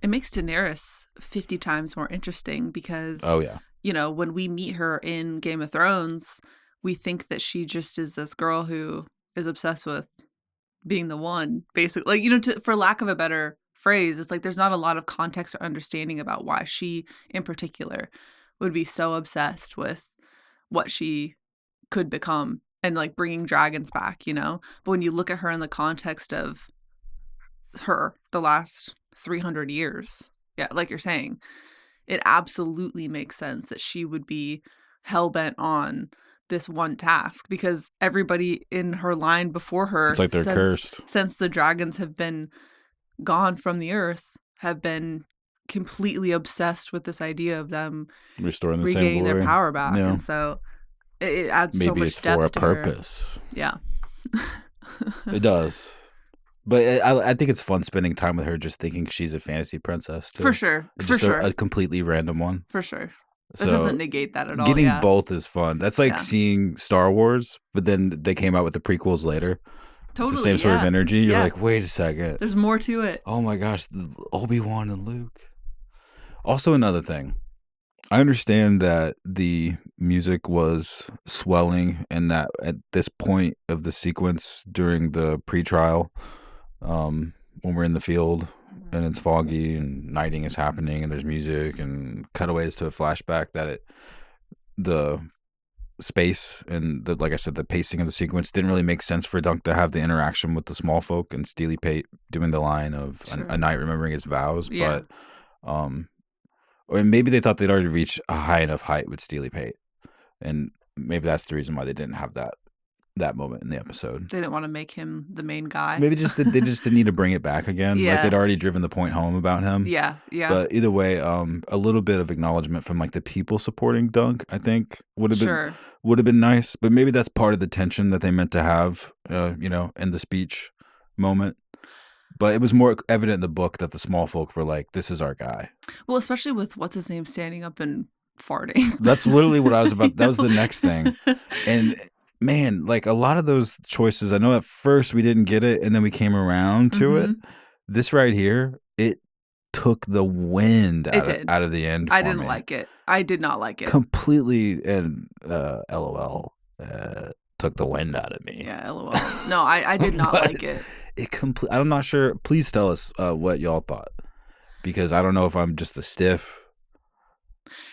[SPEAKER 1] It makes Daenerys 50 times more interesting because,
[SPEAKER 2] oh yeah,
[SPEAKER 1] when we meet her in Game of Thrones, we think that she just is this girl who is obsessed with being the one, basically. Like, for lack of a better phrase, it's like there's not a lot of context or understanding about why she, in particular, would be so obsessed with what she could become and like bringing dragons back, But when you look at her in the context of the last 300 years, yeah, like you're saying, it absolutely makes sense that she would be hell-bent on this one task because everybody in her line before her,
[SPEAKER 2] it's like they're cursed.
[SPEAKER 1] Since the dragons have been gone from the earth, have been completely obsessed with this idea of them
[SPEAKER 2] restoring the
[SPEAKER 1] regaining
[SPEAKER 2] same glory.
[SPEAKER 1] their power back.
[SPEAKER 2] Yeah.
[SPEAKER 1] And so it adds
[SPEAKER 2] Maybe
[SPEAKER 1] so much
[SPEAKER 2] it's
[SPEAKER 1] depth
[SPEAKER 2] for a
[SPEAKER 1] to
[SPEAKER 2] purpose.
[SPEAKER 1] her. Yeah.
[SPEAKER 2] It does. But I think it's fun spending time with her just thinking she's a fantasy princess too.
[SPEAKER 1] For sure.
[SPEAKER 2] Just a completely random one.
[SPEAKER 1] For sure.
[SPEAKER 2] So
[SPEAKER 1] It doesn't negate that at all.
[SPEAKER 2] Getting
[SPEAKER 1] Yeah.
[SPEAKER 2] both is fun. That's like seeing Star Wars, but then they came out with the prequels later.
[SPEAKER 1] Totally.
[SPEAKER 2] It's the same sort of energy. You're
[SPEAKER 1] Yeah.
[SPEAKER 2] like, wait a second.
[SPEAKER 1] There's more to it.
[SPEAKER 2] Oh my gosh, Obi-Wan and Luke. Also, another thing. I understand that the music was swelling and that at this point of the sequence during the pre-trial, when we're in the field and it's foggy and nighting is happening and there's music and cutaways to a flashback, that the space and like I said, the pacing of the sequence didn't really make sense for Dunk to have the interaction with the small folk and Steely Pate doing the line of a
[SPEAKER 1] Sure.
[SPEAKER 2] knight remembering his vows.
[SPEAKER 1] Yeah.
[SPEAKER 2] But or maybe they thought they'd already reached a high enough height with Steely Pate, and maybe that's the reason why they didn't have that moment in the episode.
[SPEAKER 1] They didn't want to make him the main guy.
[SPEAKER 2] Maybe they just didn't need to bring it back again. Like
[SPEAKER 1] Yeah.
[SPEAKER 2] they'd already driven the point home about him.
[SPEAKER 1] Yeah. Yeah.
[SPEAKER 2] But either way, a little bit of acknowledgement from like the people supporting Dunk, I think
[SPEAKER 1] Sure.
[SPEAKER 2] would have been nice. But maybe that's part of the tension that they meant to have, in the speech moment. But it was more evident in the book that the small folk were like, "This is our guy."
[SPEAKER 1] Well, especially with what's his name standing up and farting.
[SPEAKER 2] That's literally what I was about. That was the next thing. And man, like a lot of those choices, I know at first we didn't get it and then we came around to it. This right here, it took the wind out of the end.
[SPEAKER 1] I didn't like it. I did not like it.
[SPEAKER 2] Completely, and LOL took the wind out of me.
[SPEAKER 1] Yeah, LOL. No, I did not like it.
[SPEAKER 2] I'm not sure. Please tell us what y'all thought, because I don't know if I'm just a stiff.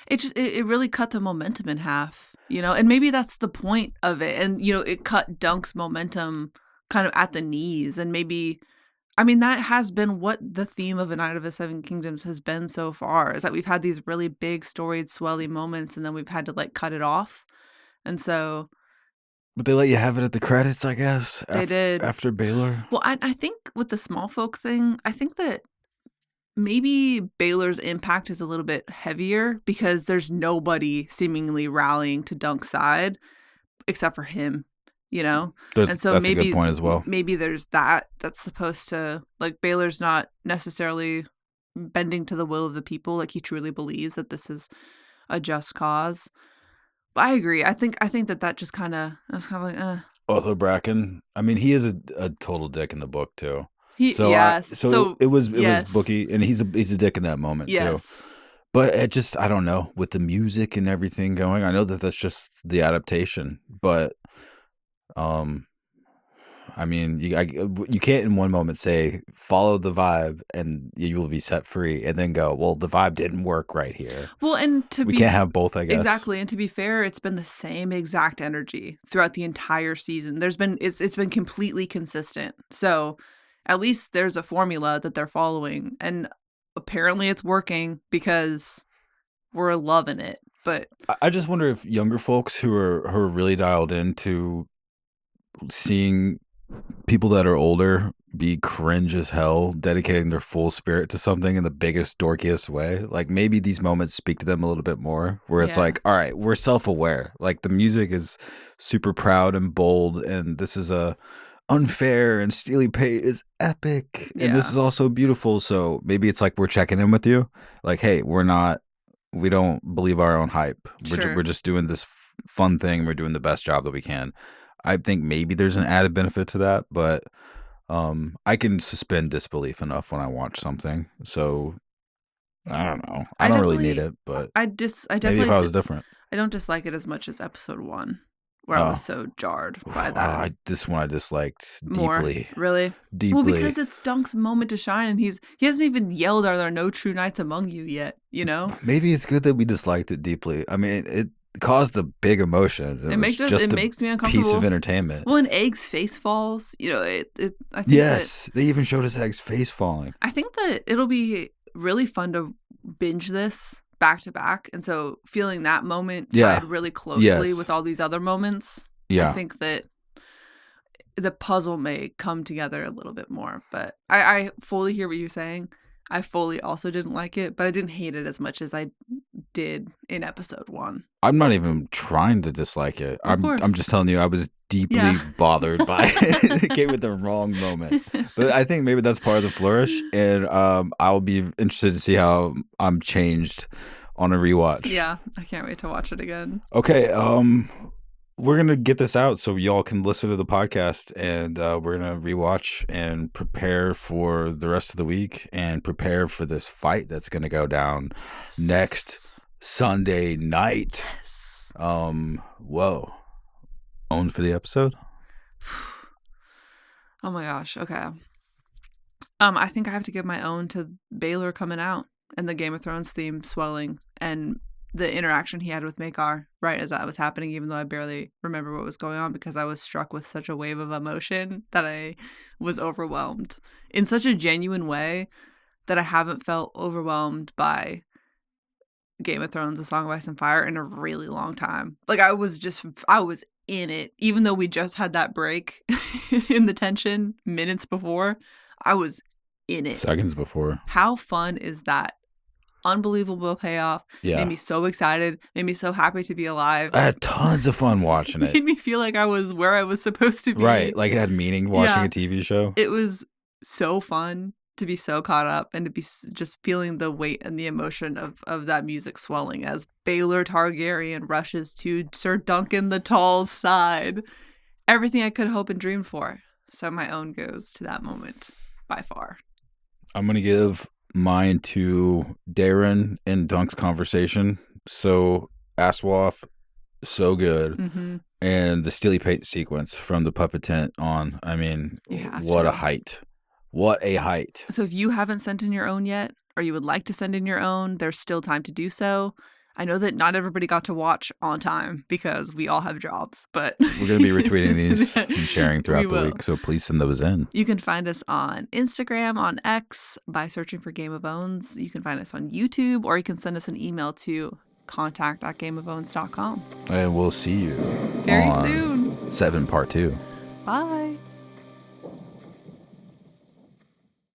[SPEAKER 1] It really cut the momentum in half, and maybe that's the point of it. And, it cut Dunk's momentum kind of at the knees. And maybe, I mean, that has been what the theme of A Night of the Seven Kingdoms has been so far, is that we've had these really big, storied, swelly moments, and then we've had to like cut it off. And so.
[SPEAKER 2] But they let you have it at the credits, I guess.
[SPEAKER 1] They did.
[SPEAKER 2] After Baylor.
[SPEAKER 1] Well, I think with the small folk thing, I think that maybe Baylor's impact is a little bit heavier because there's nobody seemingly rallying to Dunk's side except for him, and so
[SPEAKER 2] that's
[SPEAKER 1] maybe
[SPEAKER 2] a good point as well.
[SPEAKER 1] Maybe there's that's supposed to, like, Baylor's not necessarily bending to the will of the people, like he truly believes that this is a just cause. But I agree. I think that just kind of, I was kind of like,
[SPEAKER 2] Arthur Bracken. I mean, he is a total dick in the book too.
[SPEAKER 1] It was
[SPEAKER 2] Bookie, and he's a dick in that moment too. But it just, I don't know, with the music and everything going, I know that that's just the adaptation, but I mean, you can't in one moment say follow the vibe and you will be set free, and then go, well, the vibe didn't work right here.
[SPEAKER 1] Well, and we
[SPEAKER 2] can't have both, I guess.
[SPEAKER 1] Exactly, and to be fair, it's been the same exact energy throughout the entire season. It's been completely consistent. So at least there's a formula that they're following, and apparently it's working because we're loving it. But
[SPEAKER 2] I just wonder if younger folks who are really dialed into seeing people that are older be cringe as hell, dedicating their full spirit to something in the biggest, dorkiest way. Like maybe these moments speak to them a little bit more, where it's like, all right, we're self-aware. Like the music is super proud and bold, and this is a unfair, and Steely Pate is epic, and this is also beautiful. So maybe it's like we're checking in with you, like, hey, we don't believe our own hype. We're just doing this fun thing. We're doing the best job that we can. I think maybe there's an added benefit to that, but I can suspend disbelief enough when I watch something. So I don't know. I don't really need it, but
[SPEAKER 1] I definitely,
[SPEAKER 2] maybe if I was different.
[SPEAKER 1] I don't dislike it as much as episode 1, where I was so jarred by that.
[SPEAKER 2] This one I disliked
[SPEAKER 1] more
[SPEAKER 2] deeply.
[SPEAKER 1] Really?
[SPEAKER 2] Deeply.
[SPEAKER 1] Well, because it's Dunk's moment to shine, and he hasn't even yelled, "Are there no true knights among you?" yet.
[SPEAKER 2] Maybe it's good that we disliked it deeply. I mean, it caused a big emotion.
[SPEAKER 1] It makes me uncomfortable.
[SPEAKER 2] Piece of entertainment.
[SPEAKER 1] Well, and Egg's face falls. I think
[SPEAKER 2] yes, they even showed us Egg's face falling.
[SPEAKER 1] I think that it'll be really fun to binge this back to back, and so feeling that moment tied really closely with all these other moments. I think that the puzzle may come together a little bit more. But I fully hear what you're saying. I fully also didn't like it, but I didn't hate it as much as I did in episode 1.
[SPEAKER 2] I'm not even trying to dislike it. I'm just telling you I was deeply bothered by it. It came at the wrong moment. But I think maybe that's part of the flourish, and I'll be interested to see how I'm changed on a rewatch.
[SPEAKER 1] Yeah, I can't wait to watch it again.
[SPEAKER 2] Okay, we're going to get this out so y'all can listen to the podcast, and we're going to rewatch and prepare for the rest of the week and prepare for this fight that's going to go down next Sunday night. Whoa. Owned for the episode?
[SPEAKER 1] Oh my gosh. Okay. I think I have to give my own to Baylor coming out and the Game of Thrones theme swelling and the interaction he had with Makar right as that was happening, even though I barely remember what was going on because I was struck with such a wave of emotion that I was overwhelmed in such a genuine way that I haven't felt overwhelmed by Game of Thrones, A Song of Ice and Fire in a really long time. Like I was in it, even though we just had that break in the tension minutes before. I was in it.
[SPEAKER 2] Seconds before.
[SPEAKER 1] How fun is that? Unbelievable payoff.
[SPEAKER 2] Yeah.
[SPEAKER 1] Made me so excited. Made me so happy to be alive.
[SPEAKER 2] I had tons of fun watching it.
[SPEAKER 1] Made me feel like I was where I was supposed to be.
[SPEAKER 2] Right. Like it had meaning watching a TV show.
[SPEAKER 1] It was so fun to be so caught up and to be just feeling the weight and the emotion of that music swelling as Baelor Targaryen rushes to Sir Duncan the Tall's side. Everything I could hope and dream for. So my own goes to that moment by far.
[SPEAKER 2] I'm going to give mine to Darren and Dunk's conversation. So Aswoff, so good.
[SPEAKER 1] Mm-hmm.
[SPEAKER 2] And the Steely Pate sequence from the puppet tent on. I mean, what a height. What a height.
[SPEAKER 1] So if you haven't sent in your own yet, or you would like to send in your own, there's still time to do so. I know that not everybody got to watch on time because we all have jobs, but
[SPEAKER 2] we're going to be retweeting these and sharing throughout the week, so please send those in.
[SPEAKER 1] You can find us on Instagram, on X, by searching for Game of Owns. You can find us on YouTube, or you can send us an email to contact@gameofowns.com.
[SPEAKER 2] And we'll see you
[SPEAKER 1] very soon.
[SPEAKER 2] 7 Part 2.
[SPEAKER 1] Bye.